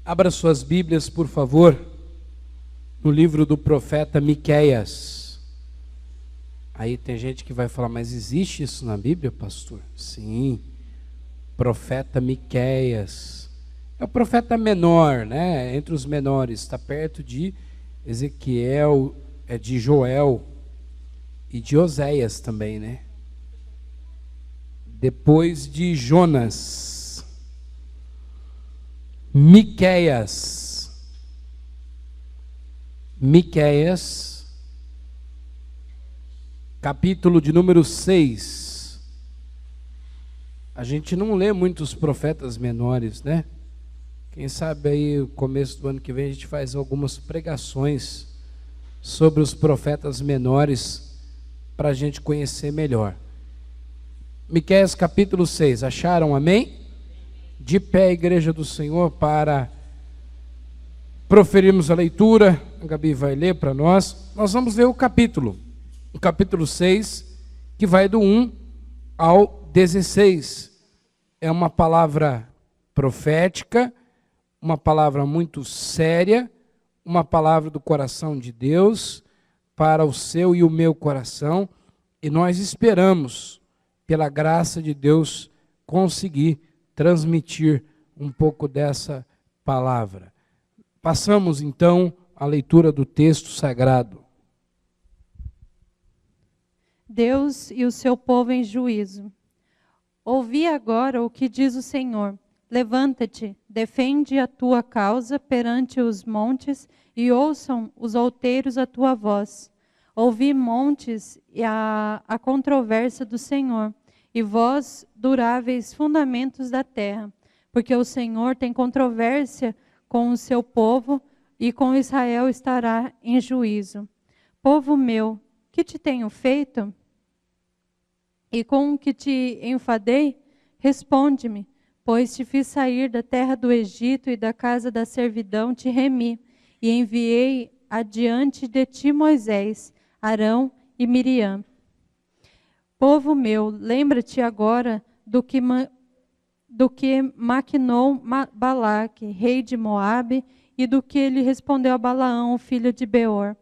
Abra suas Bíblias, por favor, no livro do profeta Miqueias. Aí tem gente que vai falar, mas existe isso na Bíblia, pastor? Sim, profeta Miqueias. É o profeta menor, né? Entre os menores, está perto de Ezequiel, de Joel e de Oséias também, né? Depois de Jonas. Miqueias, capítulo de número 6. A gente não lê muitos profetas menores, né? Quem sabe aí, no começo do ano que vem, a gente faz algumas pregações sobre os profetas menores, para a gente conhecer melhor. Miqueias capítulo 6, acharam? Amém? De pé, a igreja do Senhor, para proferirmos a leitura. A Gabi vai ler para nós. Nós vamos ver o capítulo 6, que vai do 1 ao 16. É uma palavra profética, uma palavra muito séria, uma palavra do coração de Deus para o seu e o meu coração, e nós esperamos, pela graça de Deus, conseguir transmitir um pouco dessa palavra. Passamos então à leitura do texto sagrado. Deus e o seu povo em juízo. Ouvi agora o que diz o Senhor. Levanta-te, defende a tua causa perante os montes e ouçam os outeiros a tua voz. Ouvi, montes, e a controvérsia do Senhor, e vós, duráveis fundamentos da terra, porque o Senhor tem controvérsia com o seu povo, e com Israel estará em juízo. Povo meu, que te tenho feito? E com que te enfadei? Responde-me, pois te fiz sair da terra do Egito e da casa da servidão te remi, e enviei adiante de ti Moisés, Arão e Miriam. Povo meu, lembra-te agora do que maquinou Balaque, rei de Moabe, e do que ele respondeu a Balaão, filho de Beor,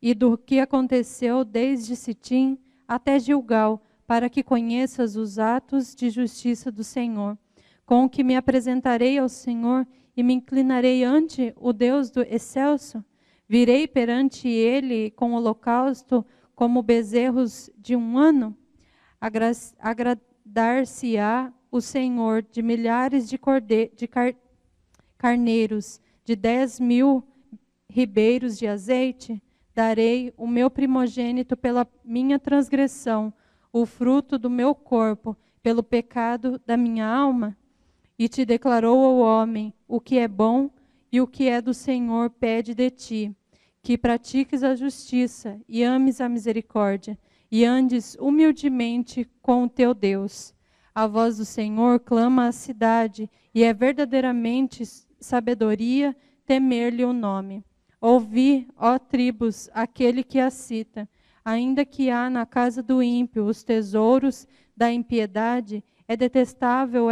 e do que aconteceu desde Sitim até Gilgal, para que conheças os atos de justiça do Senhor, com o que me apresentarei ao Senhor e me inclinarei ante o Deus do excelso. Virei perante ele com holocausto como bezerros de um ano. Agradar-se-á o Senhor de milhares de carneiros, de 10.000 ribeiros de azeite. Darei o meu primogênito pela minha transgressão, o fruto do meu corpo, pelo pecado da minha alma. E te declarou o homem o que é bom e o que é do Senhor pede de ti, que pratiques a justiça e ames a misericórdia, e andes humildemente com o teu Deus. A voz do Senhor clama à cidade, e é verdadeiramente sabedoria temer-lhe o nome. Ouvi, ó tribos, aquele que a cita. Ainda que há na casa do ímpio os tesouros da impiedade, é detestável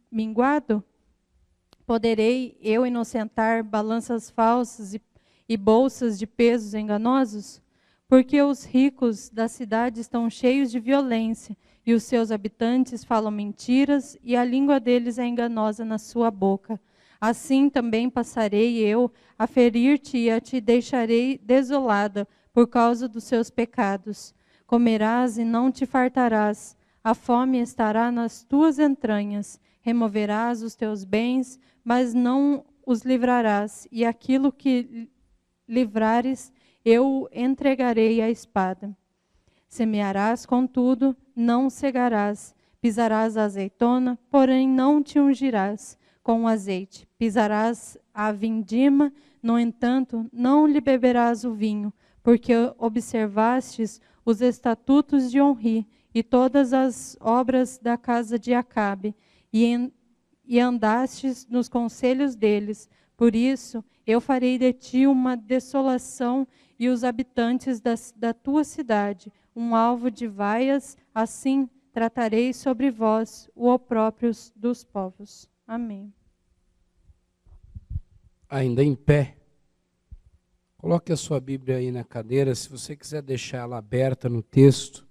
minguado? Poderei eu inocentar balanças falsas e bolsas de pesos enganosos? Porque os ricos da cidade estão cheios de violência, e os seus habitantes falam mentiras, e a língua deles é enganosa na sua boca. Assim também passarei eu a ferir-te e a te deixarei desolada por causa dos seus pecados. Comerás e não te fartarás, a fome estará nas tuas entranhas. Removerás os teus bens, mas não os livrarás, e aquilo que livrares, eu entregarei à espada. Semearás, contudo, não cegarás. Pisarás a azeitona, porém não te ungirás com o azeite. Pisarás a vindima, no entanto, não lhe beberás o vinho, porque observastes os estatutos de Onri e todas as obras da casa de Acabe, e andastes nos conselhos deles. Por isso, eu farei de ti uma desolação, e os habitantes da tua cidade um alvo de vaias. Assim tratarei sobre vós o opróprio dos povos. Amém. ainda em pé, coloque a sua Bíblia aí na cadeira. Se você quiser deixar ela aberta no texto,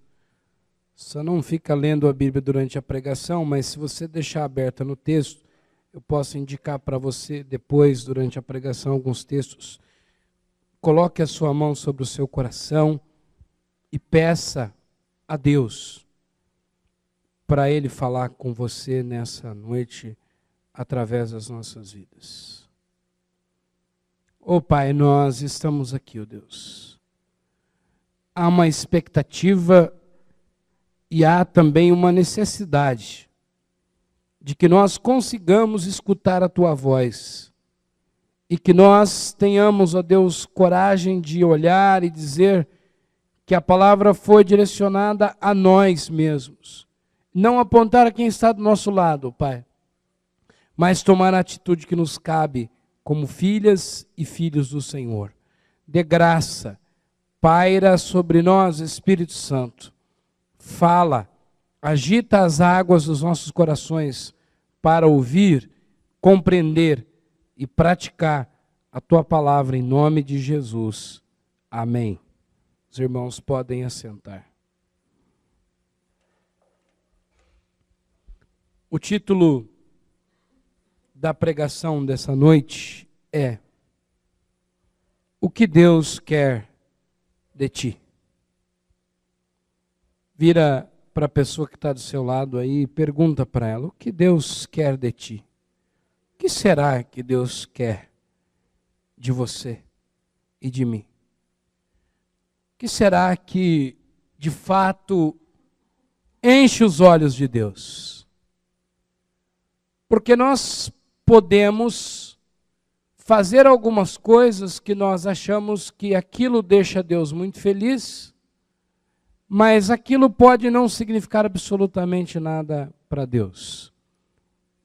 só não fica lendo a Bíblia durante a pregação, mas se você deixar aberta no texto, eu posso indicar para você depois, durante a pregação, alguns textos. Coloque a sua mão sobre o seu coração e peça a Deus para Ele falar com você nessa noite através das nossas vidas. Ó Pai, nós estamos aqui, ó Deus. Há uma expectativa e há também uma necessidade de que nós consigamos escutar a Tua voz e que nós tenhamos, ó Deus, coragem de olhar e dizer que a palavra foi direcionada a nós mesmos. Não apontar a quem está do nosso lado, Pai, mas tomar a atitude que nos cabe como filhas e filhos do Senhor. Dê graça, paira sobre nós, Espírito Santo. Fala, agita as águas dos nossos corações para ouvir, compreender e praticar a Tua palavra em nome de Jesus. Amém. Os irmãos podem assentar. O título da pregação dessa noite é: O que Deus quer de ti? Vira para a pessoa que está do seu lado aí e pergunta para ela: o que Deus quer de ti? O que será que Deus quer de você e de mim? O que será que de fato enche os olhos de Deus? Porque nós podemos fazer algumas coisas que nós achamos que aquilo deixa Deus muito feliz, mas aquilo pode não significar absolutamente nada para Deus.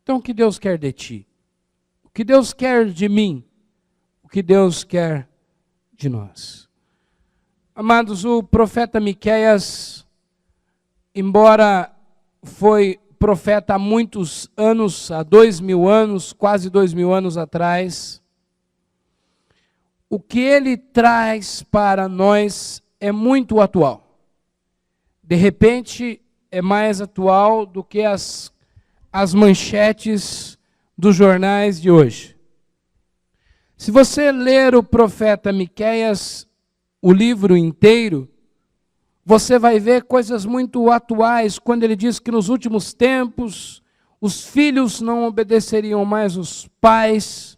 Então, o que Deus quer de ti? O que Deus quer de mim? O que Deus quer de nós? Amados, o profeta Miqueias, embora foi profeta há muitos anos, há 2000 anos, quase 2000 anos atrás, o que ele traz para nós é muito atual. De repente, é mais atual do que as manchetes dos jornais de hoje. Se você ler o profeta Miqueias, o livro inteiro, você vai ver coisas muito atuais, quando ele diz que nos últimos tempos os filhos não obedeceriam mais os pais,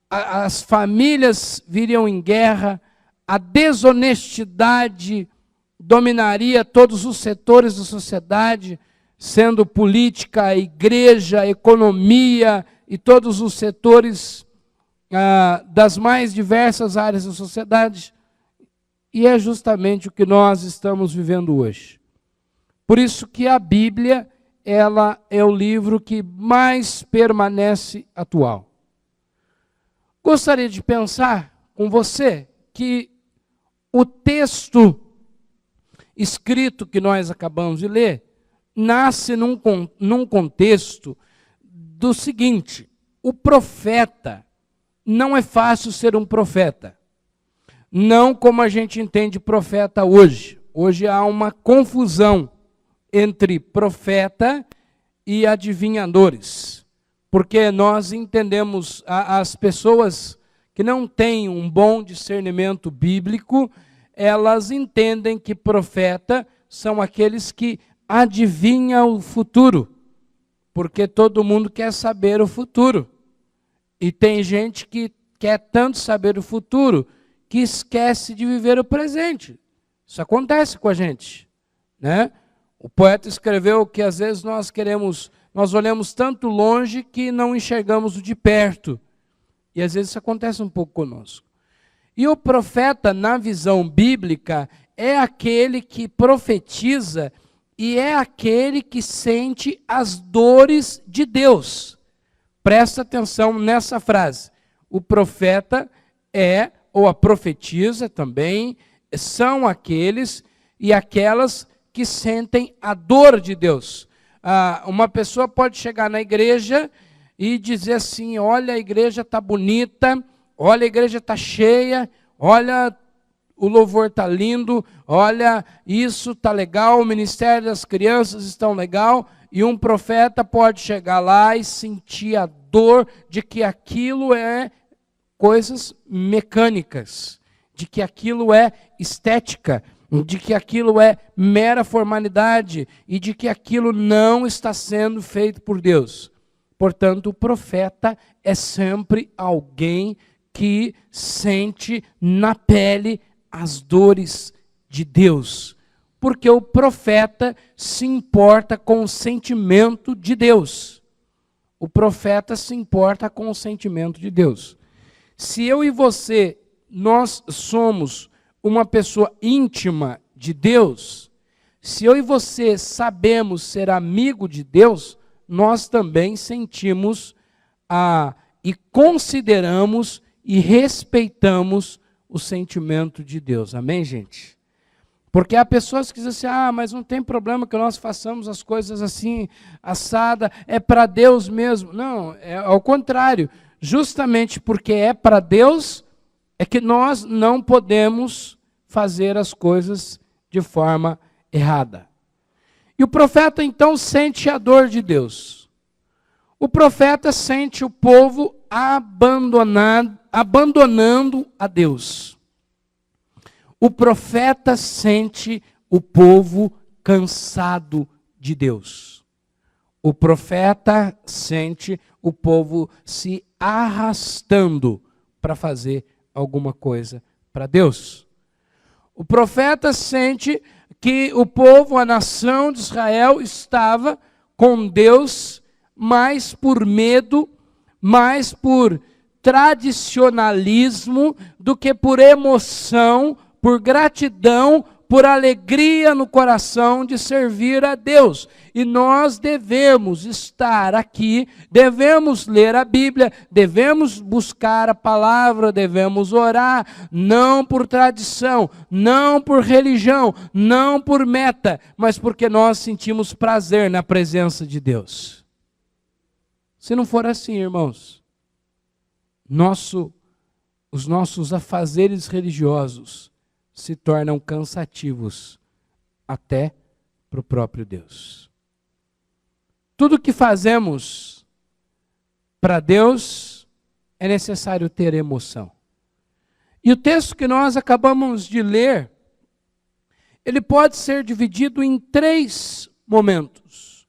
as famílias viriam em guerra, a desonestidade dominaria todos os setores da sociedade, sendo política, a igreja, a economia e todos os setores das mais diversas áreas da sociedade. E é justamente o que nós estamos vivendo hoje. Por isso que a Bíblia, ela é o livro que mais permanece atual. Gostaria de pensar com você que o texto escrito que nós acabamos de ler nasce num contexto do seguinte: o profeta, não é fácil ser um profeta. Não como a gente entende profeta hoje. Hoje há uma confusão entre profeta e adivinhadores. Porque nós entendemos, as pessoas que não têm um bom discernimento bíblico, elas entendem que profeta são aqueles que adivinham o futuro. Porque todo mundo quer saber o futuro. E tem gente que quer tanto saber o futuro que esquece de viver o presente. Isso acontece com a gente, né? O poeta escreveu que às vezes nós olhamos tanto longe que não enxergamos o de perto. E às vezes isso acontece um pouco conosco. E o profeta, na visão bíblica, é aquele que profetiza e é aquele que sente as dores de Deus. Presta atenção nessa frase. O profeta ou a profetisa também, são aqueles e aquelas que sentem a dor de Deus. Uma pessoa pode chegar na igreja e dizer assim: olha, a igreja está bonita, olha, a igreja está cheia, olha, o louvor está lindo, olha, isso está legal, o ministério das crianças estão legal, e um profeta pode chegar lá e sentir a dor de que aquilo é coisas mecânicas, de que aquilo é estética, de que aquilo é mera formalidade e de que aquilo não está sendo feito por Deus. Portanto, o profeta é sempre alguém que sente na pele as dores de Deus, porque o profeta se importa com o sentimento de Deus. O profeta se importa com o sentimento de Deus. Se eu e você, nós somos uma pessoa íntima de Deus, se eu e você sabemos ser amigo de Deus, nós também sentimos e consideramos e respeitamos o sentimento de Deus. Amém, gente? Porque há pessoas que dizem assim: mas não tem problema que nós façamos as coisas assim, assada, é para Deus mesmo. Não, é ao contrário. Justamente porque é para Deus, é que nós não podemos fazer as coisas de forma errada. E o profeta então sente a dor de Deus. O profeta sente o povo abandonando a Deus. O profeta sente o povo cansado de Deus. O profeta sente o povo se arrastando para fazer alguma coisa para Deus. O profeta sente que o povo, a nação de Israel, estava com Deus mais por medo, mais por tradicionalismo do que por emoção, por gratidão, por alegria no coração de servir a Deus. E nós devemos estar aqui, devemos ler a Bíblia, devemos buscar a palavra, devemos orar, não por tradição, não por religião, não por meta, mas porque nós sentimos prazer na presença de Deus. Se não for assim, irmãos, os nossos afazeres religiosos se tornam cansativos até para o próprio Deus. Tudo que fazemos para Deus é necessário ter emoção. E o texto que nós acabamos de ler, ele pode ser dividido em 3 momentos.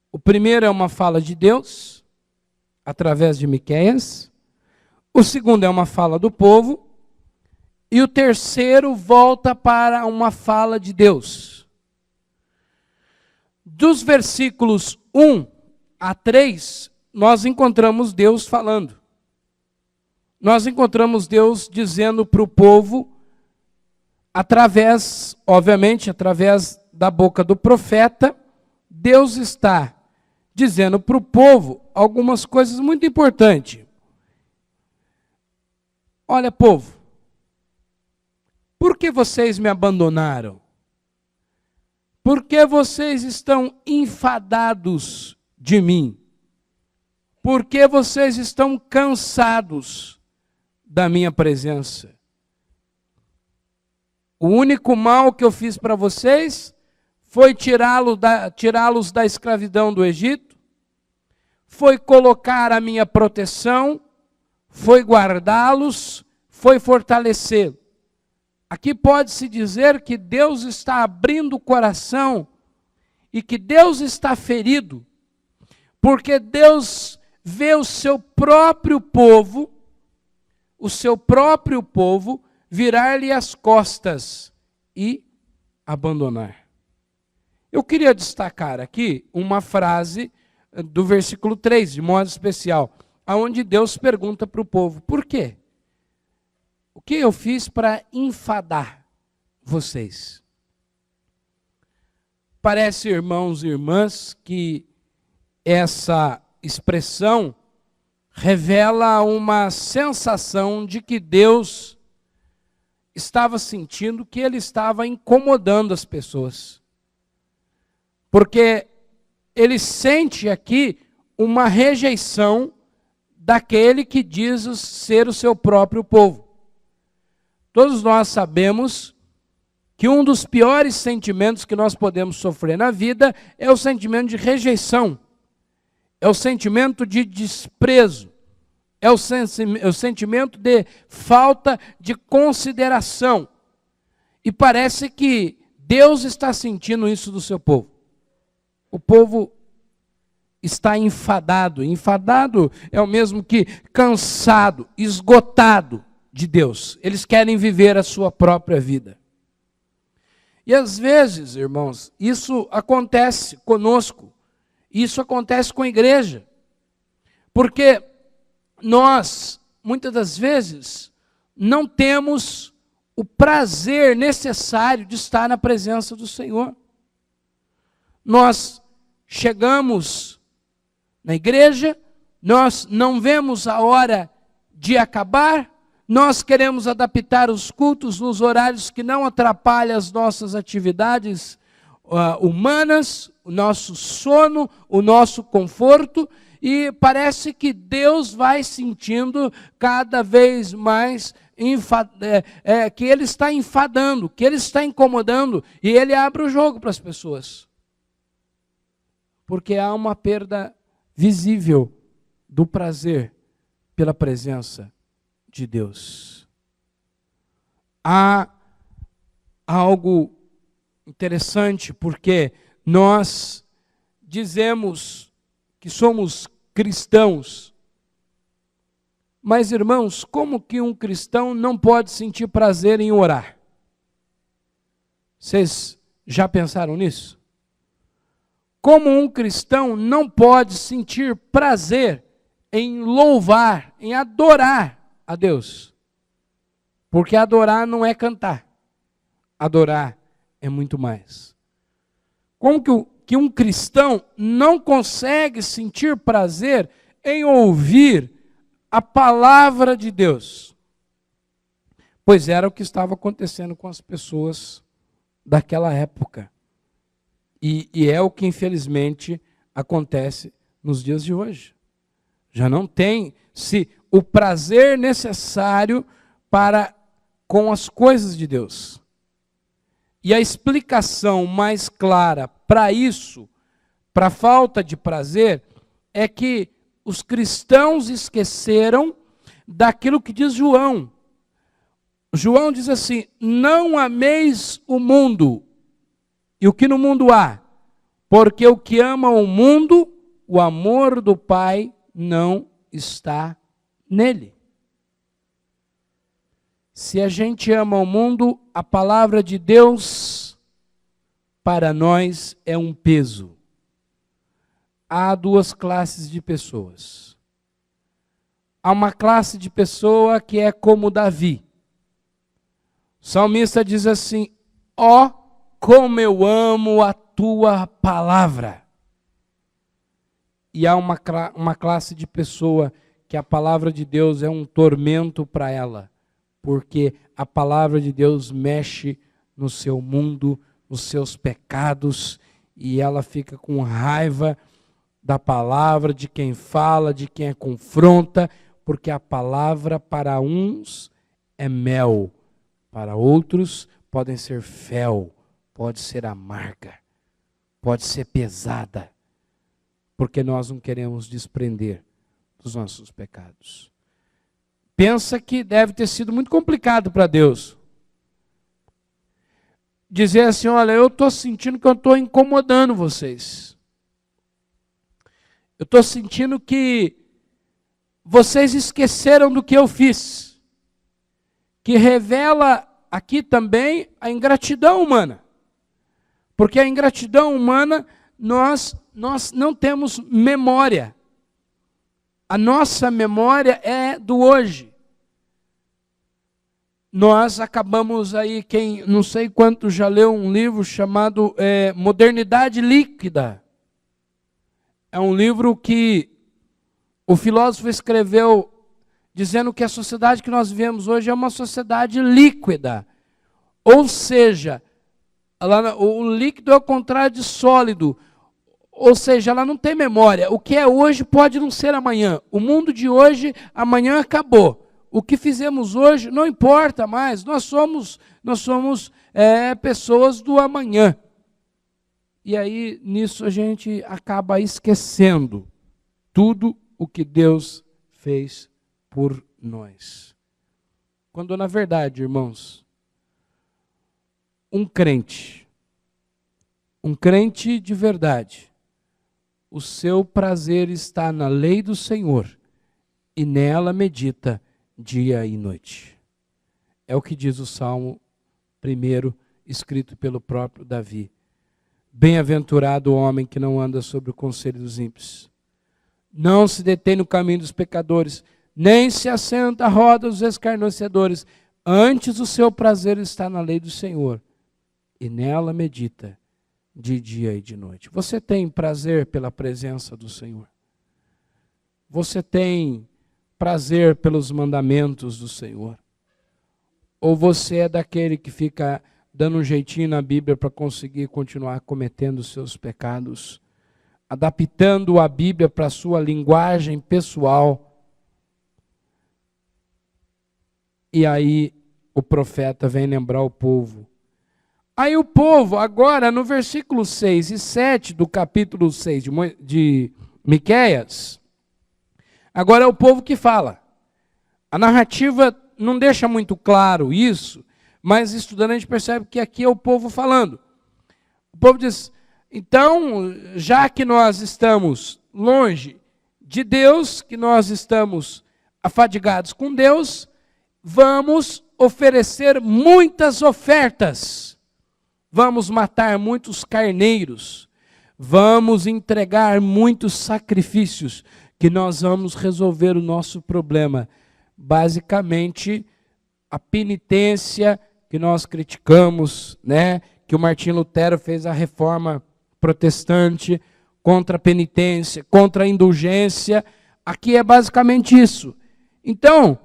O primeiro é uma fala de Deus, através de Miqueias. O segundo é uma fala do povo. E o terceiro volta para uma fala de Deus. Dos versículos 1 a 3, nós encontramos Deus falando. Nós encontramos Deus dizendo para o povo, obviamente, através da boca do profeta, Deus está dizendo para o povo algumas coisas muito importantes. Olha, povo, por que vocês me abandonaram? Por que vocês estão enfadados de mim? Por que vocês estão cansados da minha presença? O único mal que eu fiz para vocês foi tirá-los da escravidão do Egito, foi colocar a minha proteção, foi guardá-los, foi fortalecê-los. Aqui pode-se dizer que Deus está abrindo o coração e que Deus está ferido, porque Deus vê o seu próprio povo virar-lhe as costas e abandonar. Eu queria destacar aqui uma frase do versículo 3, de modo especial, onde Deus pergunta para o povo: por quê? O que eu fiz para enfadar vocês? Parece, irmãos e irmãs, que essa expressão revela uma sensação de que Deus estava sentindo que ele estava incomodando as pessoas. Porque ele sente aqui uma rejeição daquele que diz ser o seu próprio povo. Todos nós sabemos que um dos piores sentimentos que nós podemos sofrer na vida é o sentimento de rejeição, é o sentimento de desprezo, é o sentimento de falta de consideração. E parece que Deus está sentindo isso do seu povo. O povo está enfadado. Enfadado é o mesmo que cansado, esgotado de Deus. Eles querem viver a sua própria vida. E às vezes, irmãos, isso acontece conosco. Isso acontece com a igreja. Porque nós, muitas das vezes, não temos o prazer necessário de estar na presença do Senhor. Nós chegamos na igreja, nós não vemos a hora de acabar, nós queremos adaptar os cultos nos horários que não atrapalham as nossas atividades humanas, o nosso sono, o nosso conforto, e parece que Deus vai sentindo cada vez mais que Ele está enfadando, que Ele está incomodando, e Ele abre o jogo para as pessoas. Porque há uma perda visível do prazer pela presença de Deus. Há algo interessante, porque nós dizemos que somos cristãos, mas, irmãos, como que um cristão não pode sentir prazer em orar? Vocês já pensaram nisso? Como um cristão não pode sentir prazer em louvar, em adorar a Deus? Porque adorar não é cantar. Adorar é muito mais. Como que um cristão não consegue sentir prazer em ouvir a palavra de Deus? Pois era o que estava acontecendo com as pessoas daquela época. E é o que, infelizmente, acontece nos dias de hoje. Já não tem-se o prazer necessário com as coisas de Deus. E a explicação mais clara para isso, para a falta de prazer, é que os cristãos esqueceram daquilo que diz João. João diz assim: não ameis o mundo e o que no mundo há, porque o que ama o mundo, o amor do Pai não está nele. Se a gente ama o mundo, a palavra de Deus para nós é um peso. Há duas classes de pessoas. Há uma classe de pessoa que é como Davi. O salmista diz assim: ó, como eu amo a tua palavra. E há uma classe de pessoa que a palavra de Deus é um tormento para ela, porque a palavra de Deus mexe no seu mundo, nos seus pecados, e ela fica com raiva da palavra, de quem fala, de quem a confronta, porque a palavra para uns é mel, para outros podem ser fel, pode ser amarga, pode ser pesada, porque nós não queremos desprender dos nossos pecados. Pensa que deve ter sido muito complicado para Deus dizer assim: olha, eu estou sentindo que eu estou incomodando vocês. Eu estou sentindo que vocês esqueceram do que eu fiz. Que revela aqui também a ingratidão humana. Porque a ingratidão humana, nós não temos memória. A nossa memória é do hoje. Nós acabamos aí, quem não sei quanto já leu um livro chamado Modernidade Líquida. É um livro que o filósofo escreveu dizendo que a sociedade que nós vivemos hoje é uma sociedade líquida. Ou seja, o líquido é o contrário de sólido. Ou seja, ela não tem memória. O que é hoje pode não ser amanhã. O mundo de hoje, amanhã acabou. O que fizemos hoje não importa mais. Nós somos pessoas do amanhã. E aí, nisso, a gente acaba esquecendo tudo o que Deus fez por nós. Quando, na verdade, irmãos, um crente de verdade, o seu prazer está na lei do Senhor e nela medita dia e noite. É o que diz o Salmo 1, escrito pelo próprio Davi. Bem-aventurado o homem que não anda sobre o conselho dos ímpios, não se detém no caminho dos pecadores, nem se assenta à roda dos escarnecedores. Antes o seu prazer está na lei do Senhor, e nela medita de dia e de noite. Você tem prazer pela presença do Senhor? Você tem prazer pelos mandamentos do Senhor? Ou você é daquele que fica dando um jeitinho na Bíblia para conseguir continuar cometendo os seus pecados, adaptando a Bíblia para a sua linguagem pessoal? E aí o profeta vem lembrar o povo. Aí o povo, agora no versículo 6 e 7 do capítulo 6 de Miqueias, agora é o povo que fala. A narrativa não deixa muito claro isso, mas estudando a gente percebe que aqui é o povo falando. O povo diz, então, já que nós estamos longe de Deus, que nós estamos afadigados com Deus, vamos oferecer muitas ofertas. Vamos matar muitos carneiros. Vamos entregar muitos sacrifícios, que nós vamos resolver o nosso problema. Basicamente, a penitência que nós criticamos, né? Que o Martim Lutero fez a reforma protestante contra a penitência, contra a indulgência. Aqui é basicamente isso. Então,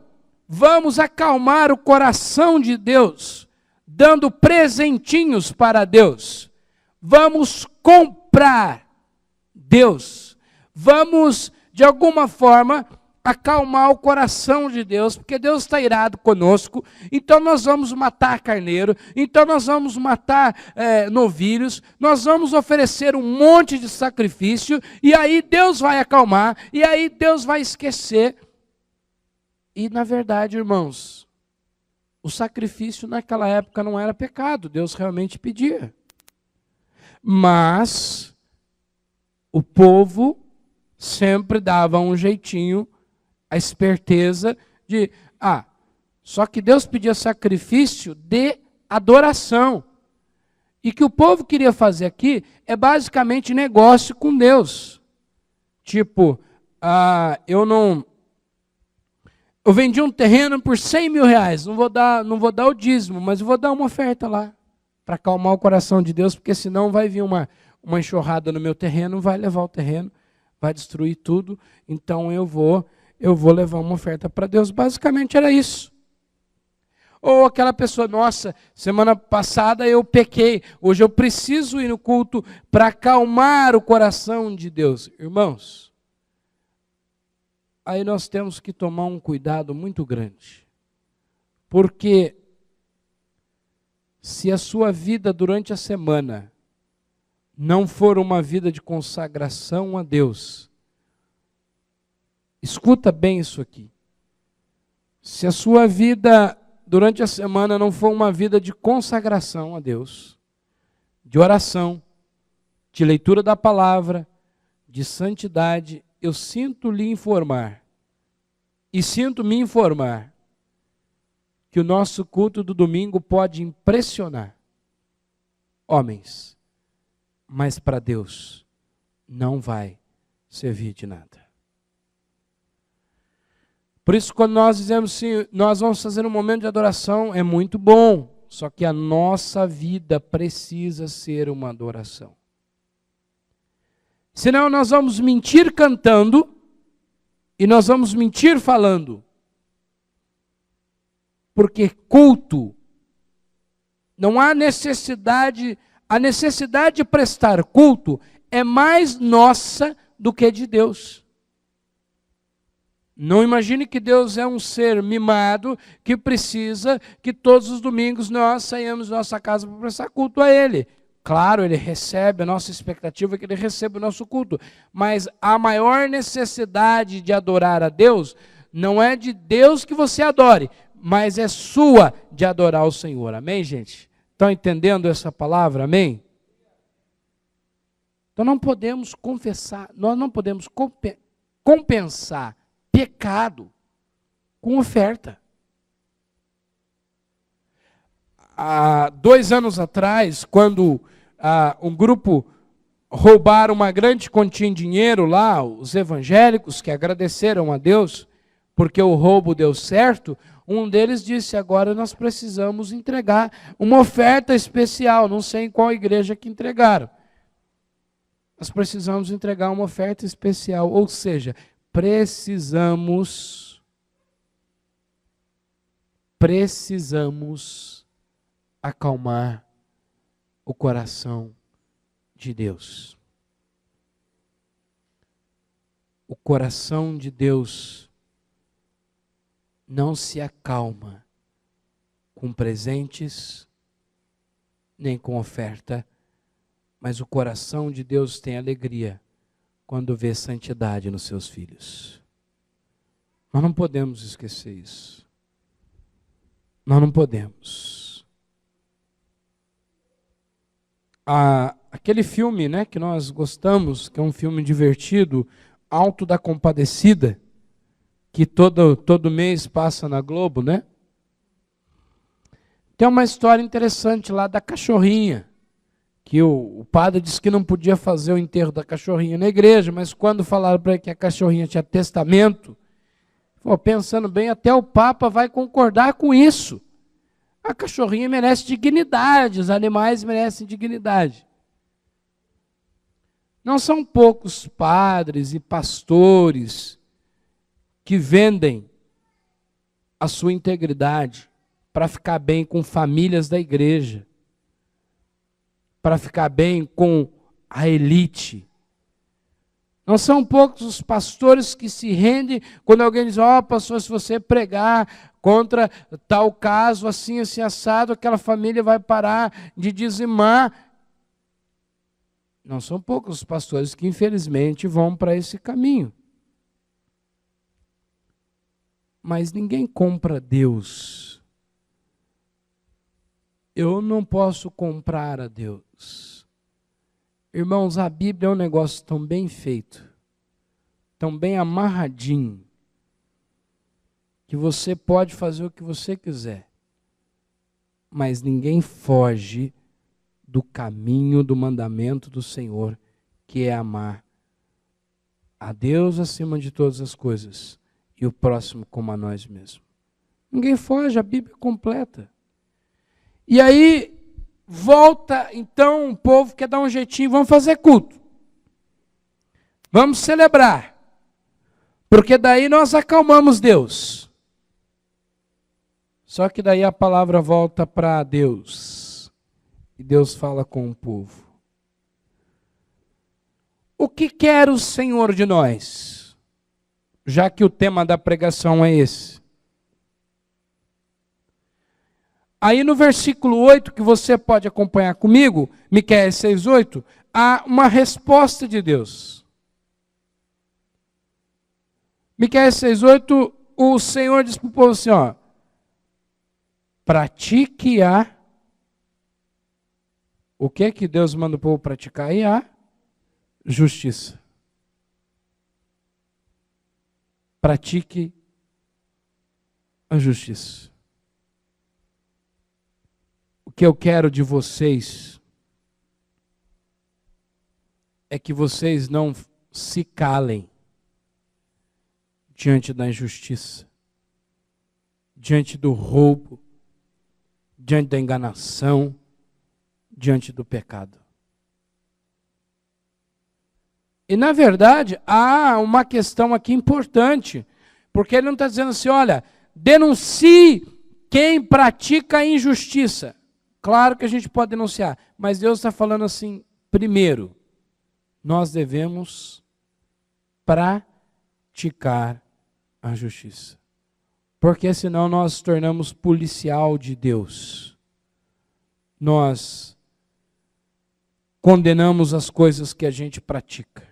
vamos acalmar o coração de Deus, dando presentinhos para Deus. Vamos comprar Deus. Vamos, de alguma forma, acalmar o coração de Deus, porque Deus está irado conosco, então nós vamos matar carneiro, então nós vamos matar novilhos, nós vamos oferecer um monte de sacrifício, e aí Deus vai acalmar, e aí Deus vai esquecer. E na verdade, irmãos, o sacrifício naquela época não era pecado, Deus realmente pedia. Mas o povo sempre dava um jeitinho, a esperteza de, só que Deus pedia sacrifício de adoração. E que o povo queria fazer aqui é basicamente negócio com Deus. Tipo, eu vendi um terreno por 100 mil reais, não vou dar o dízimo, mas eu vou dar uma oferta lá, para acalmar o coração de Deus, porque senão vai vir uma enxurrada no meu terreno, vai levar o terreno, vai destruir tudo, então eu vou levar uma oferta para Deus. Basicamente era isso. Ou aquela pessoa, nossa, semana passada eu pequei, hoje eu preciso ir no culto para acalmar o coração de Deus. Irmãos, aí nós temos que tomar um cuidado muito grande. Porque se a sua vida durante a semana não for uma vida de consagração a Deus, escuta bem isso aqui. Se a sua vida durante a semana não for uma vida de consagração a Deus, de oração, de leitura da palavra, de santidade, eu sinto me informar que o nosso culto do domingo pode impressionar homens, mas para Deus não vai servir de nada. Por isso, quando nós dizemos assim, nós vamos fazer um momento de adoração, é muito bom, só que a nossa vida precisa ser uma adoração. Senão nós vamos mentir cantando e nós vamos mentir falando. Porque culto, não há necessidade, a necessidade de prestar culto é mais nossa do que de Deus. Não imagine que Deus é um ser mimado que precisa que todos os domingos nós saímos da nossa casa para prestar culto a Ele. Claro, Ele recebe, a nossa expectativa é que Ele receba o nosso culto. Mas a maior necessidade de adorar a Deus não é de Deus que você adore, mas é sua de adorar o Senhor. Amém, gente? Estão entendendo essa palavra? Amém? Então não podemos confessar, nós não podemos compensar pecado com oferta. Há 2 anos atrás, quando um grupo roubaram uma grande quantia em dinheiro lá, os evangélicos que agradeceram a Deus porque o roubo deu certo, um deles disse: agora nós precisamos entregar uma oferta especial, não sei em qual igreja que entregaram. Nós precisamos entregar uma oferta especial, ou seja, precisamos acalmar o coração de Deus. O coração de Deus não se acalma com presentes, nem com oferta, mas o coração de Deus tem alegria quando vê santidade nos seus filhos. Nós não podemos esquecer isso. Nós não podemos. Aquele filme, né, que nós gostamos, que é um filme divertido, Alto da Compadecida, que todo mês passa na Globo, né? Tem uma história interessante lá da cachorrinha, que o padre disse que não podia fazer o enterro da cachorrinha na igreja, mas quando falaram para ele que a cachorrinha tinha testamento, falou, pensando bem, até o Papa vai concordar com isso. A cachorrinha merece dignidade, os animais merecem dignidade. Não são poucos padres e pastores que vendem a sua integridade para ficar bem com famílias da igreja, para ficar bem com a elite. Não são poucos os pastores que se rendem quando alguém diz, pastor, se você pregar contra tal caso, assim, assim, assado, aquela família vai parar de dizimar. Não são poucos os pastores que, infelizmente, vão para esse caminho. Mas ninguém compra Deus. Eu não posso comprar a Deus. Irmãos, a Bíblia é um negócio tão bem feito, tão bem amarradinho, que você pode fazer o que você quiser, mas ninguém foge do caminho do mandamento do Senhor, que é amar a Deus acima de todas as coisas e o próximo como a nós mesmos. Ninguém foge, a Bíblia é completa. E aí, volta, então, o povo quer dar um jeitinho, vamos fazer culto. Vamos celebrar. Porque daí nós acalmamos Deus. Só que daí a palavra volta para Deus. E Deus fala com o povo. O que quer o Senhor de nós? Já que o tema da pregação é esse. Aí no versículo 8, que você pode acompanhar comigo, Miqueias 6:8, há uma resposta de Deus. Miqueias 6:8, o Senhor diz para o povo assim, pratique o que é que Deus manda o povo praticar? E a justiça. Pratique a justiça. O que eu quero de vocês é que vocês não se calem diante da injustiça, diante do roubo, diante da enganação, diante do pecado. E, na verdade, há uma questão aqui importante, porque ele não está dizendo assim, olha, denuncie quem pratica a injustiça. Claro que a gente pode denunciar, mas Deus está falando assim, primeiro, nós devemos praticar a justiça. Porque senão nós nos tornamos policial de Deus. Nós condenamos as coisas que a gente pratica.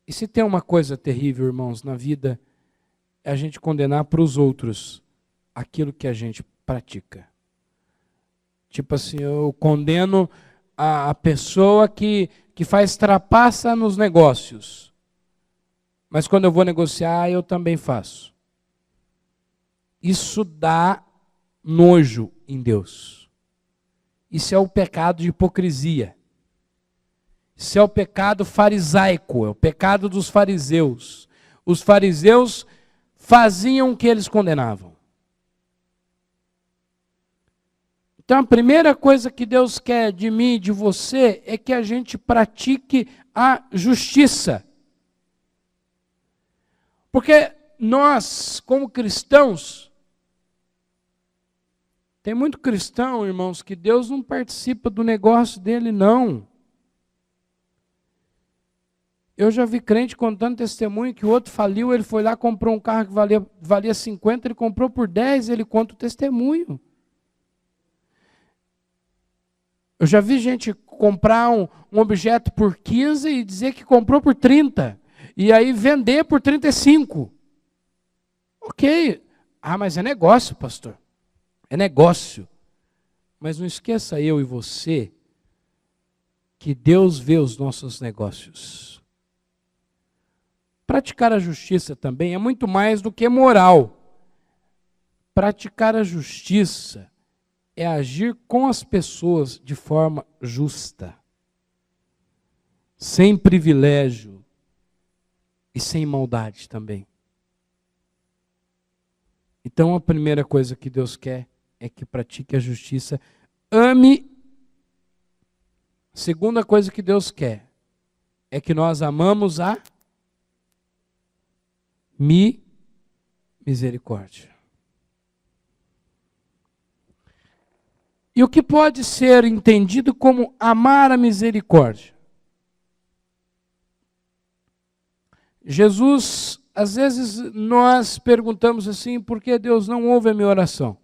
E se tem uma coisa terrível, irmãos, na vida, é a gente condenar para os outros aquilo que a gente pratica. Tipo assim, eu condeno a pessoa que faz trapaça nos negócios. Mas quando eu vou negociar, eu também faço. Isso dá nojo em Deus. Isso é o pecado de hipocrisia. Isso é o pecado farisaico, é o pecado dos fariseus. Os fariseus faziam o que eles condenavam. Então a primeira coisa que Deus quer de mim e de você é que a gente pratique a justiça. Porque nós, como cristãos, tem muito cristão, irmãos, que Deus não participa do negócio dele, não. Eu já vi crente contando testemunho que o outro faliu, ele foi lá, comprou um carro que valia 50, ele comprou por 10, ele conta o testemunho. Eu já vi gente comprar um objeto por 15 e dizer que comprou por 30. E aí vender por 35. Ok. Ah, mas é negócio, pastor. É negócio. Mas não esqueça eu e você que Deus vê os nossos negócios. Praticar a justiça também é muito mais do que moral. Praticar a justiça é agir com as pessoas de forma justa, sem privilégio e sem maldade também. Então a primeira coisa que Deus quer é que pratique a justiça, ame. A segunda coisa que Deus quer é que nós amamos a misericórdia. E o que pode ser entendido como amar a misericórdia? Jesus, às vezes nós perguntamos assim, por que Deus não ouve a minha oração?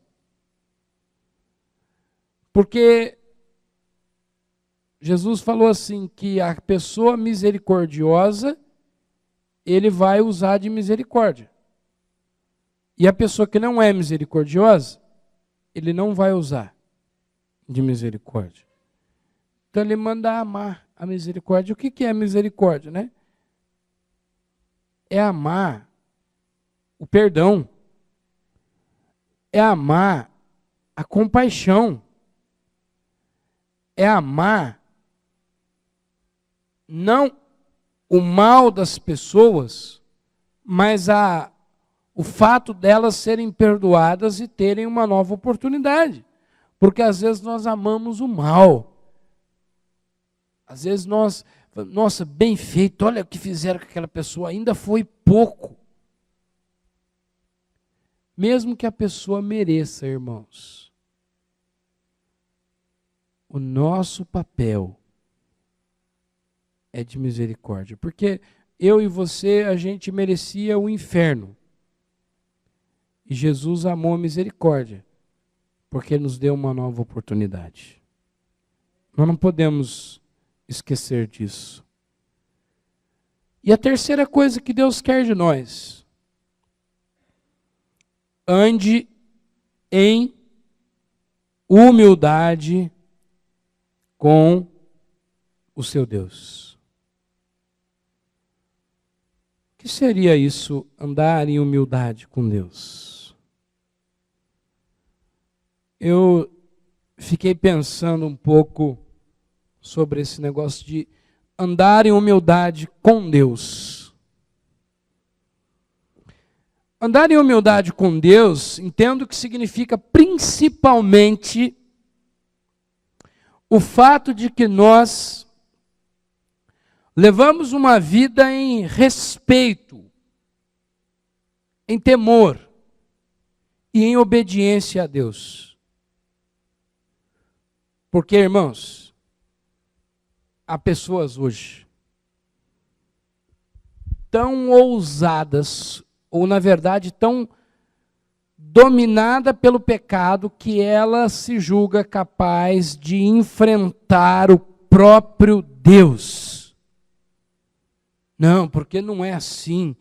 Porque Jesus falou assim, que a pessoa misericordiosa, ele vai usar de misericórdia. E a pessoa que não é misericordiosa, ele não vai usar de misericórdia. Então ele manda amar a misericórdia. O que é misericórdia, né? É amar o perdão. É amar a compaixão. É amar não o mal das pessoas, mas o fato delas serem perdoadas e terem uma nova oportunidade. Porque às vezes nós amamos o mal. Às vezes nós, nossa, bem feito, olha o que fizeram com aquela pessoa, ainda foi pouco. Mesmo que a pessoa mereça, irmãos. O nosso papel é de misericórdia. Porque eu e você, a gente merecia o inferno. E Jesus amou a misericórdia. Porque nos deu uma nova oportunidade. Nós não podemos esquecer disso. E a terceira coisa que Deus quer de nós: ande em humildade com o seu Deus. O que seria isso, andar em humildade com Deus? Eu fiquei pensando um pouco sobre esse negócio de andar em humildade com Deus. Andar em humildade com Deus, entendo que significa principalmente o fato de que nós levamos uma vida em respeito, em temor e em obediência a Deus. Porque, irmãos, há pessoas hoje tão ousadas, ou na verdade tão dominada pelo pecado, que ela se julga capaz de enfrentar o próprio Deus. Não, porque não é assim.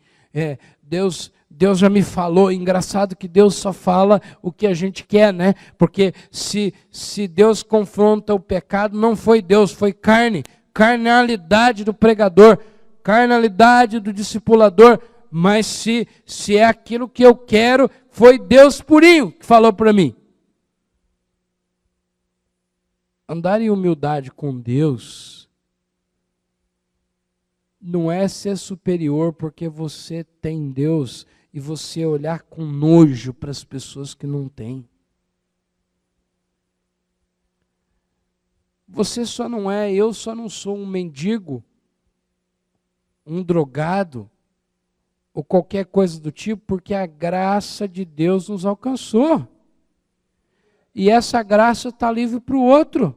Deus já me falou. Engraçado que Deus só fala o que a gente quer, né? Porque se Deus confronta o pecado, não foi Deus, foi carne. Carnalidade do pregador, carnalidade do discipulador. Mas se é aquilo que eu quero, foi Deus purinho que falou para mim. Andar em humildade com Deus não é ser superior porque você tem Deus e você olhar com nojo para as pessoas que não têm. Você só não é, eu só não sou um mendigo, um drogado, ou qualquer coisa do tipo, porque a graça de Deus nos alcançou. E essa graça está livre para o outro.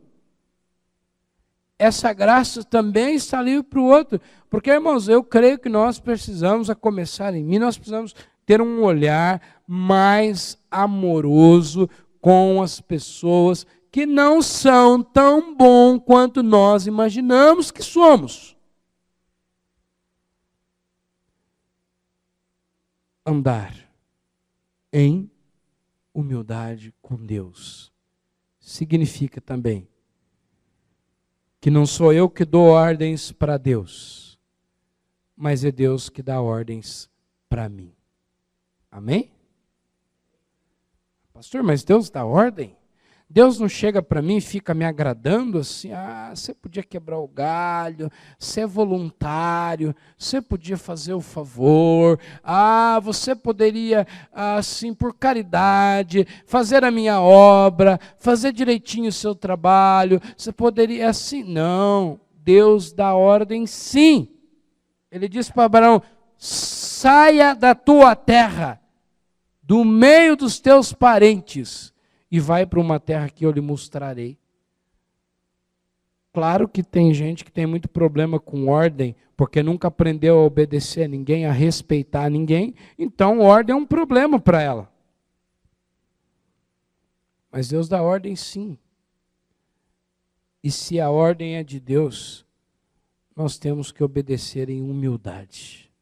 Essa graça também está livre para o outro. Porque, irmãos, eu creio que nós precisamos, a começar em mim, nós precisamos ter um olhar mais amoroso com as pessoas que não são tão bom quanto nós imaginamos que somos. Andar em humildade com Deus significa também que não sou eu que dou ordens para Deus, mas é Deus que dá ordens para mim. Amém? Pastor, mas Deus dá ordem? Deus não chega para mim e fica me agradando assim, você podia quebrar o galho, você é voluntário, você podia fazer o favor, você poderia, assim, por caridade, fazer a minha obra, fazer direitinho o seu trabalho, você poderia, assim, não, Deus dá ordem sim. Ele disse para Abraão, saia da tua terra, do meio dos teus parentes, e vai para uma terra que eu lhe mostrarei. Claro que tem gente que tem muito problema com ordem, porque nunca aprendeu a obedecer a ninguém, a respeitar ninguém, então ordem é um problema para ela. Mas Deus dá ordem sim. E se a ordem é de Deus, nós temos que obedecer em humildade.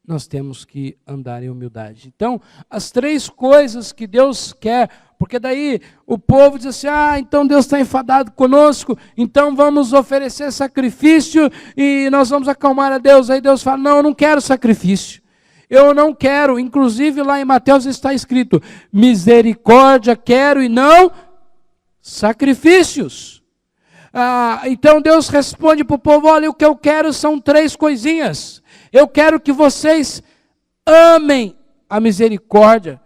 Nós temos que andar em humildade. Então, as três coisas que Deus quer, porque daí o povo diz assim, então Deus está enfadado conosco, então vamos oferecer sacrifício e nós vamos acalmar a Deus. Aí Deus fala, não, eu não quero sacrifício. Eu não quero, inclusive lá em Mateus está escrito, misericórdia quero e não sacrifícios. Então Deus responde para o povo, olha, o que eu quero são três coisinhas. Eu quero que vocês amem a misericórdia,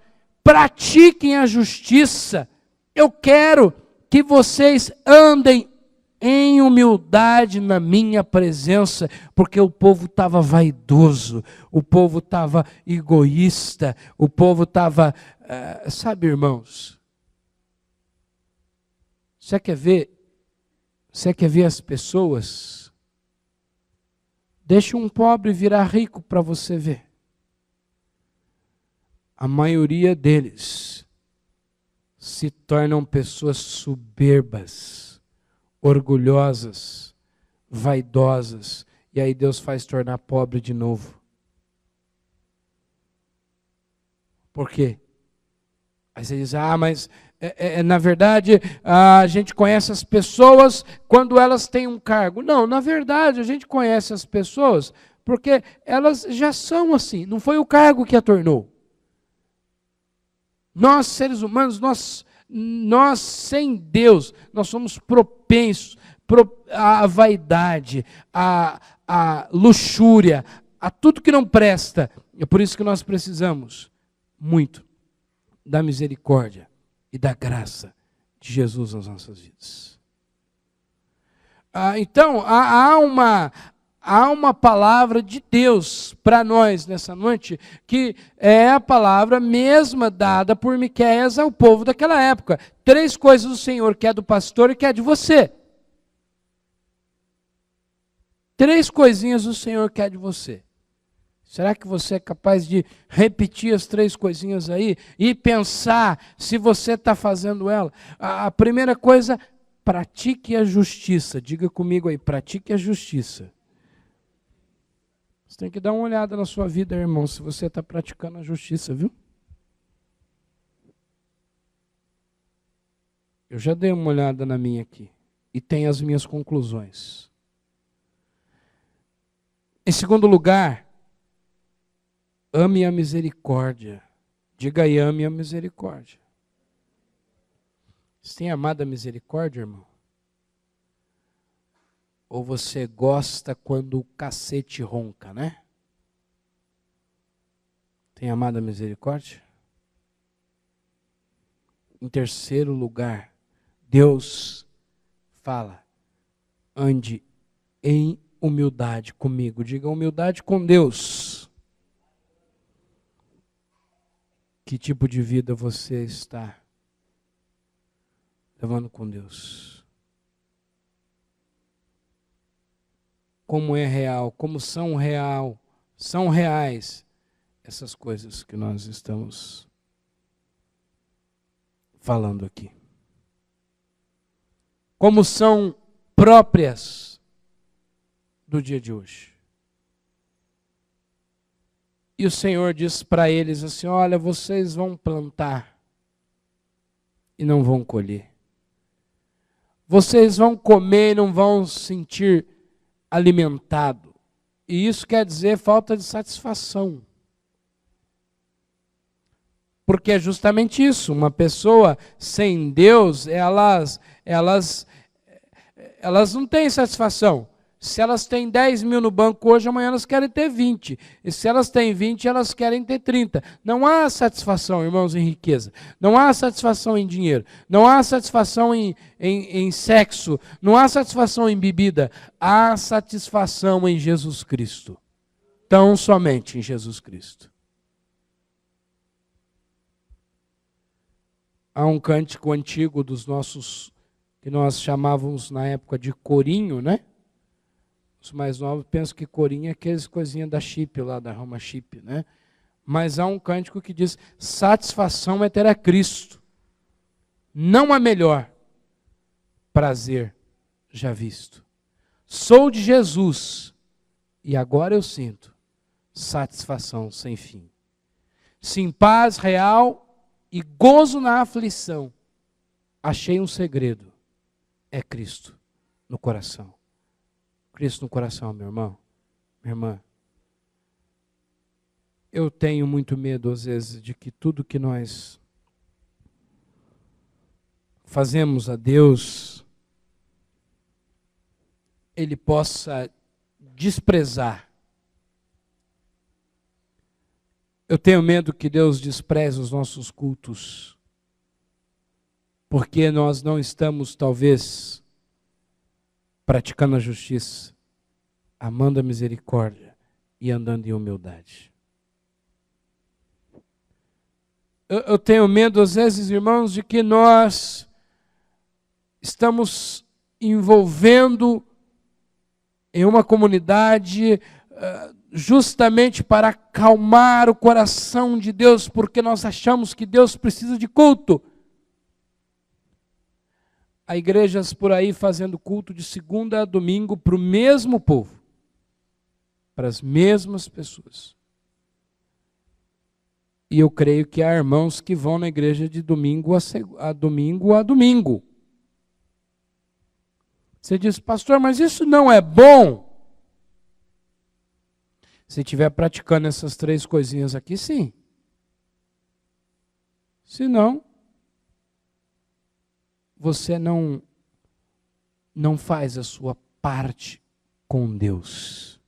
pratiquem a justiça. Eu quero que vocês andem em humildade na minha presença, porque o povo estava vaidoso, o povo estava egoísta, o povo estava, sabe, irmãos, você quer ver as pessoas? Deixa um pobre virar rico para você ver. A maioria deles se tornam pessoas soberbas, orgulhosas, vaidosas, e aí Deus faz tornar pobre de novo. Por quê? Aí você diz, mas na verdade a gente conhece as pessoas quando elas têm um cargo. Não, na verdade a gente conhece as pessoas porque elas já são assim, não foi o cargo que a tornou. Nós seres humanos, nós sem Deus, nós somos propensos à vaidade, à luxúria, a tudo que não presta. É por isso que nós precisamos muito da misericórdia e da graça de Jesus nas nossas vidas. Então, há uma palavra de Deus para nós nessa noite, que é a palavra mesma dada por Miqueias ao povo daquela época. Três coisas do Senhor, que é do pastor e que é de você. 3 coisinhas o Senhor quer de você. Será que você é capaz de repetir as 3 coisinhas aí e pensar se você está fazendo ela? A primeira coisa, pratique a justiça. Diga comigo aí, pratique a justiça. Você tem que dar uma olhada na sua vida, irmão, se você está praticando a justiça, viu? Eu já dei uma olhada na minha aqui e tenho as minhas conclusões. Em segundo lugar, ame a misericórdia. Diga aí, ame a misericórdia. Você tem amado a misericórdia, irmão? Ou você gosta quando o cacete ronca, né? Tem amado a misericórdia? Em terceiro lugar, Deus fala, ande em humildade comigo. Diga humildade com Deus. Que tipo de vida você está levando com Deus? Como é real, como são reais essas coisas que nós estamos falando aqui. Como são próprias do dia de hoje. E o Senhor diz para eles assim, olha, vocês vão plantar e não vão colher. Vocês vão comer e não vão se sentir alimentado. E isso quer dizer falta de satisfação. Porque é justamente isso, uma pessoa sem Deus, elas não têm satisfação. Se elas têm 10 mil no banco hoje, amanhã elas querem ter 20. E se elas têm 20, elas querem ter 30. Não há satisfação, irmãos, em riqueza. Não há satisfação em dinheiro. Não há satisfação em sexo. Não há satisfação em bebida. Há satisfação em Jesus Cristo. Tão somente em Jesus Cristo. Há um cântico antigo dos nossos, que nós chamávamos na época de corinho, né? Os mais novos pensam que corinho é aqueles coisinhas da Chip, lá da Roma Chip, né? Mas há um cântico que diz, satisfação é ter a Cristo. Não há melhor prazer já visto. Sou de Jesus e agora eu sinto satisfação sem fim. Sim, paz real e gozo na aflição. Achei um segredo. É Cristo no coração. Cristo no coração, meu irmão, minha irmã. Eu tenho muito medo, às vezes, de que tudo que nós fazemos a Deus, Ele possa desprezar. Eu tenho medo que Deus despreze os nossos cultos, porque nós não estamos, talvez, praticando a justiça, amando a misericórdia e andando em humildade. Eu tenho medo, às vezes, irmãos, de que nós estamos envolvendo em uma comunidade justamente para acalmar o coração de Deus, porque nós achamos que Deus precisa de culto. Há igrejas por aí fazendo culto de segunda a domingo para o mesmo povo, para as mesmas pessoas. E eu creio que há irmãos que vão na igreja de domingo a domingo. Você diz, pastor, mas isso não é bom? Se estiver praticando essas 3 coisinhas aqui, sim. Se não, você não faz a sua parte com Deus.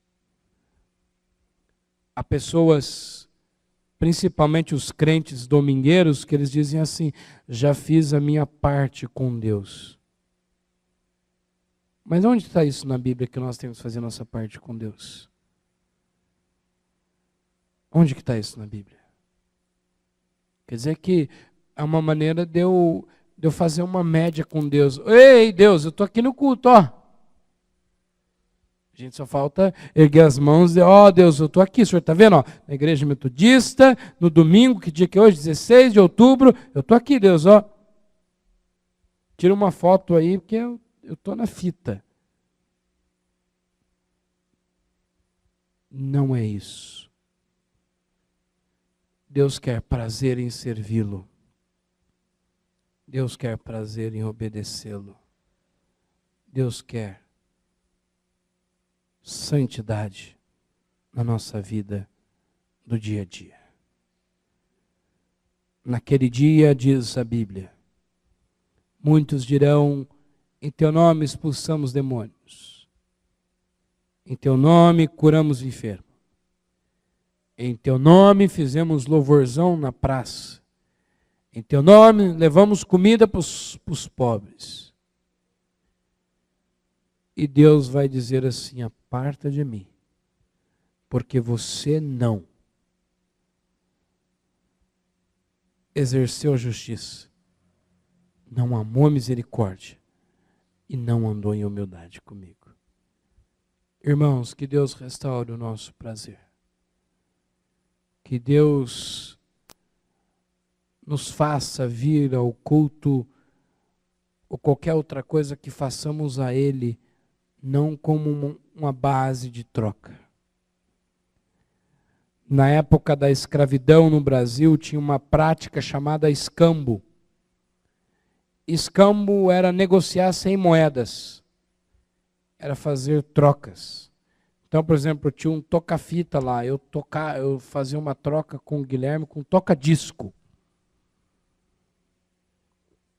Há pessoas, principalmente os crentes domingueiros, que eles dizem assim, já fiz a minha parte com Deus. Mas onde está isso na Bíblia que nós temos que fazer a nossa parte com Deus? Onde que está isso na Bíblia? Quer dizer que é uma maneira de eu fazer uma média com Deus. Ei, Deus, eu estou aqui no culto, ó. A gente só falta erguer as mãos e dizer, ó Deus, eu estou aqui, o senhor está vendo? Ó, na igreja metodista, no domingo, que dia que é hoje? 16 de outubro, eu estou aqui, Deus, ó. Tira uma foto aí, porque eu estou na fita. Não é isso. Deus quer prazer em servi-lo. Deus quer prazer em obedecê-lo. Deus quer santidade na nossa vida do dia a dia. Naquele dia, diz a Bíblia, muitos dirão, em teu nome expulsamos demônios, em teu nome curamos enfermos, em teu nome fizemos louvorzão na praça, em teu nome levamos comida para os pobres. E Deus vai dizer assim, aparta de mim, porque você não exerceu a justiça, não amou a misericórdia e não andou em humildade comigo. Irmãos, que Deus restaure o nosso prazer. Que Deus nos faça vir ao culto ou qualquer outra coisa que façamos a Ele, não como uma base de troca. Na época da escravidão no Brasil, tinha uma prática chamada escambo. Escambo era negociar sem moedas, era fazer trocas. Então, por exemplo, tinha um toca-fita lá, eu fazia uma troca com o Guilherme com toca-disco.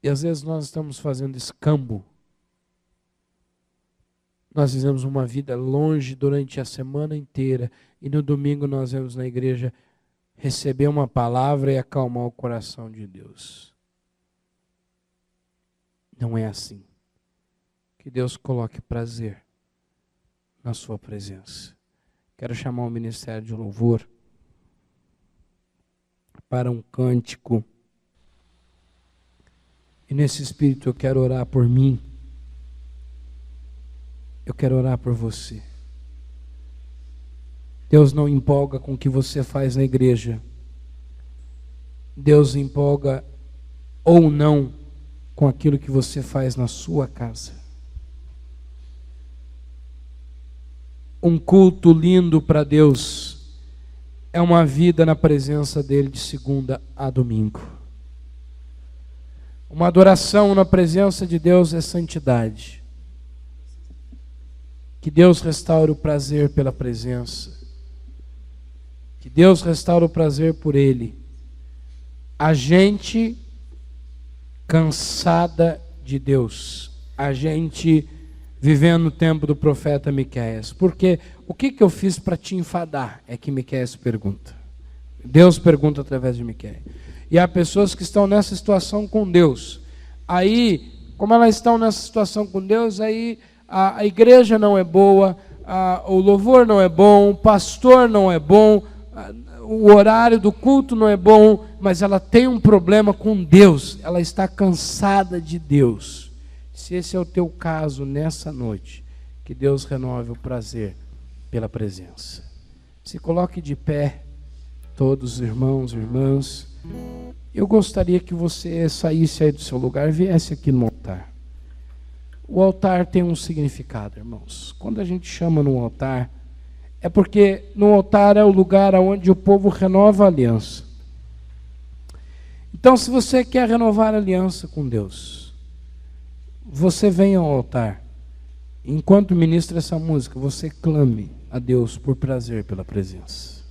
E às vezes nós estamos fazendo escambo. Nós fizemos uma vida longe durante a semana inteira e no domingo nós vamos na igreja receber uma palavra e acalmar o coração de Deus. Não é assim. Que Deus coloque prazer na sua presença. Quero chamar o Ministério de Louvor para um cântico. E nesse espírito eu quero orar por mim. Eu quero orar por você. Deus não empolga com o que você faz na igreja. Deus empolga ou não com aquilo que você faz na sua casa. Um culto lindo para Deus é uma vida na presença dEle de segunda a domingo. Uma adoração na presença de Deus é santidade. Que Deus restaure o prazer pela presença. Que Deus restaure o prazer por Ele. A gente cansada de Deus. A gente vivendo o tempo do profeta Miqueias. Porque o que eu fiz para te enfadar? É que Miqueias pergunta. Deus pergunta através de Miqueias. E há pessoas que estão nessa situação com Deus. Aí, como elas estão nessa situação com Deus, aí a igreja não é boa, o louvor não é bom, o pastor não é bom, o horário do culto não é bom, mas ela tem um problema com Deus, ela está cansada de Deus. Se esse é o teu caso nessa noite, que Deus renove o prazer pela presença. Se coloque de pé, todos os irmãos e irmãs. Eu gostaria que você saísse aí do seu lugar e viesse aqui no altar. O altar tem um significado, irmãos. Quando a gente chama no altar, é porque no altar é o lugar onde o povo renova a aliança. Então, se você quer renovar a aliança com Deus, você vem ao altar. Enquanto ministra essa música, você clame a Deus por prazer pela presença.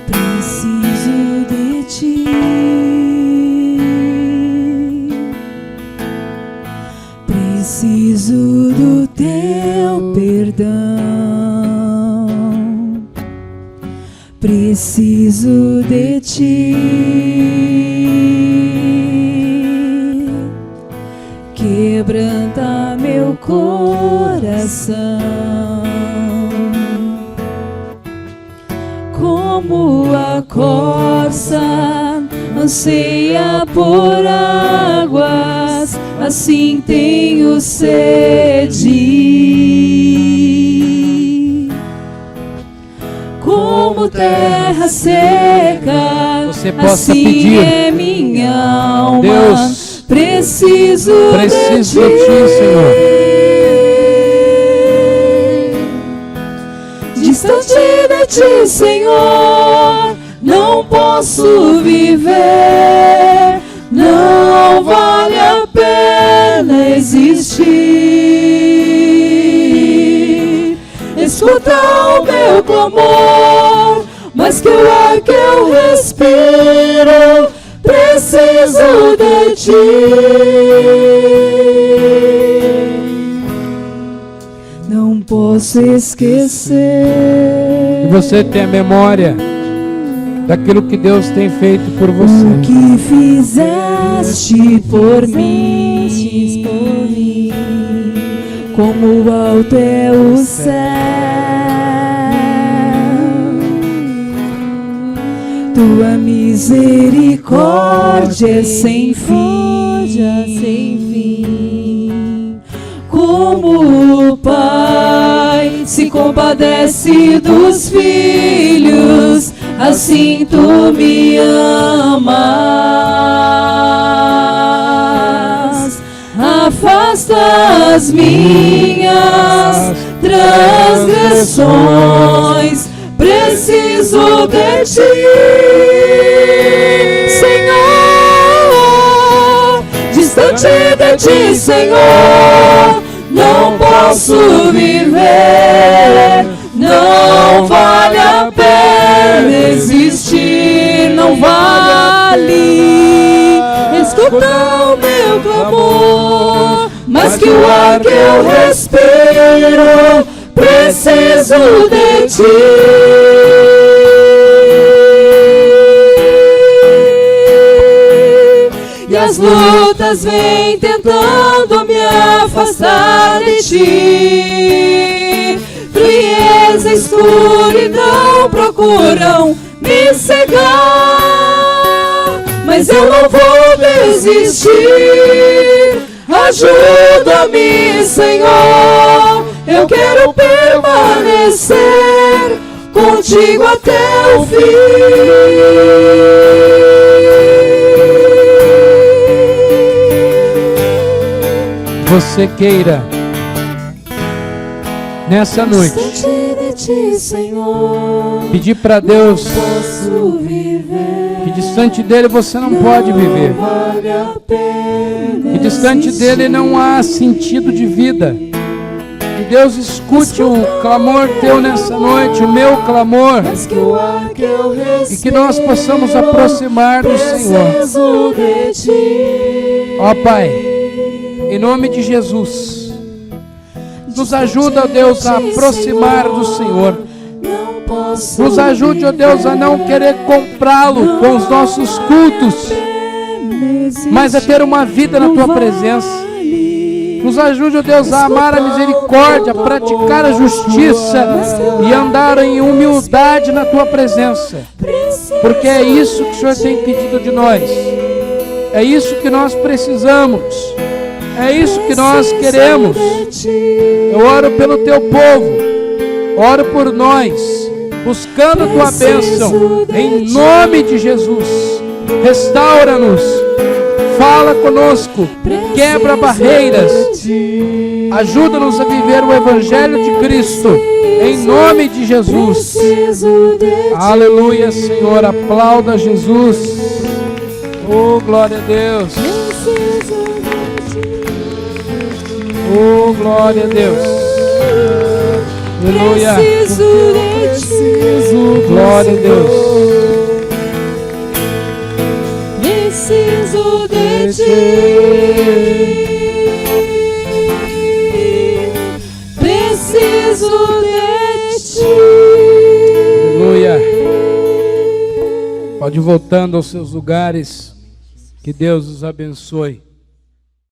Preciso de ti, preciso do teu perdão, preciso anseia por águas, assim tenho sede. Como terra seca, Você possa assim pedir. é minha alma. Deus, preciso de Ti, Senhor. Distante de Ti, Senhor, não posso viver. Não vale a pena existir. Escuta o meu clamor, mas que o ar que eu respiro, preciso de Ti. Não posso esquecer. E você tem a memória daquilo que Deus tem feito por você. O que fizeste por mim, como alto é o céu. Tua misericórdia é sem fim. Como o Pai se compadece dos filhos, assim Tu me amas. Afasta as minhas transgressões, preciso de Ti, Senhor. Distante de Ti, Senhor, não posso viver. Não vale a pena existir, não vale. Escuta o meu clamor, mas que o ar que eu respiro, preciso de Ti. E as lutas vêm tentando me afastar de Ti. Frieza e escuridão procuram me cegar, mas eu não vou desistir. Ajuda-me, Senhor, eu quero permanecer contigo até o fim. Você queira nessa noite pedir para Deus que distante dele você não pode viver, que distante dele não há sentido de vida. Que Deus escute o clamor teu nessa noite, o meu clamor, e que nós possamos aproximar do Senhor. Ó Pai, em nome de Jesus, nos ajuda, ó Deus, a aproximar do Senhor. Nos ajude, ó Deus, a não querer comprá-lo com os nossos cultos, mas a ter uma vida na Tua presença. Nos ajude, ó Deus, a amar a misericórdia, a praticar a justiça e andar em humildade na Tua presença. Porque é isso que o Senhor tem pedido de nós. É isso que nós precisamos. É isso que nós queremos. Eu oro pelo Teu povo, oro por nós, buscando a Tua bênção, em nome de Jesus. Restaura-nos, fala conosco, quebra barreiras, ajuda-nos a viver o Evangelho de Cristo, em nome de Jesus. Aleluia, Senhor, aplauda Jesus. Oh, glória a Deus. Oh, glória a Deus. Aleluia. Glória a Deus. Preciso de Ti. Preciso de Ti. Aleluia. Pode ir voltando aos seus lugares. Que Deus os abençoe.